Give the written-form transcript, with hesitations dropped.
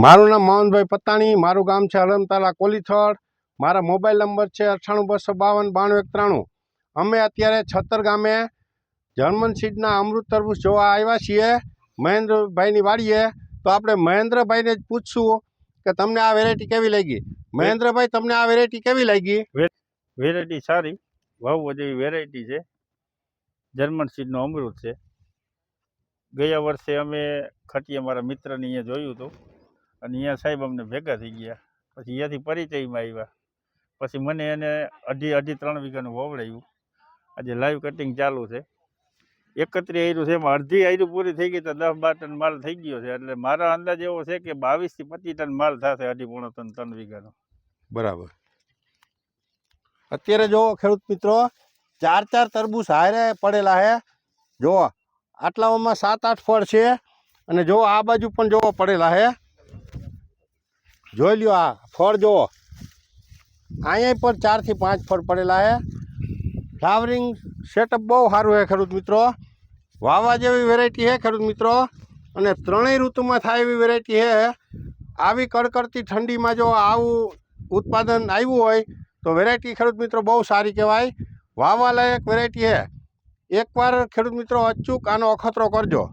મારું નામ મોહનભાઈ પતાણી, મારું ગામ છે હલમતાલા કોલીથળ, મારા મોબાઈલ નંબર છે 98 252 92 93। અમે અત્યારે છતર ગામે જર્મન સીડના અમૃત તરબૂચ જોવા આવ્યા છીએ મહેન્દ્રભાઈની વાડીએ। તો આપણે મહેન્દ્રભાઈને જ પૂછશું કે તમને આ વેરાયટી કેવી લાગી। મહેન્દ્રભાઈ, તમને આ વેરાયટી કેવી લાગી? વેરાયટી સારી, વાવવા જેવી વેરાયટી છે। જર્મન સીડનો અમૃત છે। ગયા વર્ષે અમે ખટીએ મારા મિત્રની અહીંયા જોયું હતું અને અહીંયા સાહેબ અમને ભેગા થઈ ગયા, પછી અહીંયાથી પરિચયમાં આવ્યા, પછી મને એને અઢી 3 વીઘાનું વવડાવ્યું। આજે લાઈવ કટિંગ ચાલુ છે। 31 આયરું છે, એમાં અડધી આયરું પૂરી થઈ ગઈ તો 10-12 ટન માલ થઈ ગયો છે। એટલે મારા અંદાજ એવો છે કે 22 થી 25 ટન માલ થશે, 2.5 ટન 3 વીઘાનો। બરાબર। અત્યારે જો ખેડૂત મિત્રો 4 તરબૂચ હારે પડેલા છે। જો આટલામાં 7-8 ફળ છે અને જો આ બાજુ પણ જોવો પડેલા છે। જોઈ લ્યો આ ફળ જુઓ, અહીંયા પણ 4 થી 5 ફળ પડેલા છે। ફ્લાવરિંગ સેટઅપ બહુ સારું છે ખેડૂત મિત્રો, વાવા જેવી વેરાયટી છે ખેડૂત મિત્રો, અને ત્રણેય ઋતુમાં થાય એવી વેરાયટી છે। આવી કડકડતી ઠંડીમાં જો આવું ઉત્પાદન આવ્યું હોય તો વેરાયટી ખેડૂત મિત્રો બહુ સારી કહેવાય, વાવા લાયક વેરાયટી છે। એકવાર ખેડૂત મિત્રો અચૂક આનો અખતરો કરજો।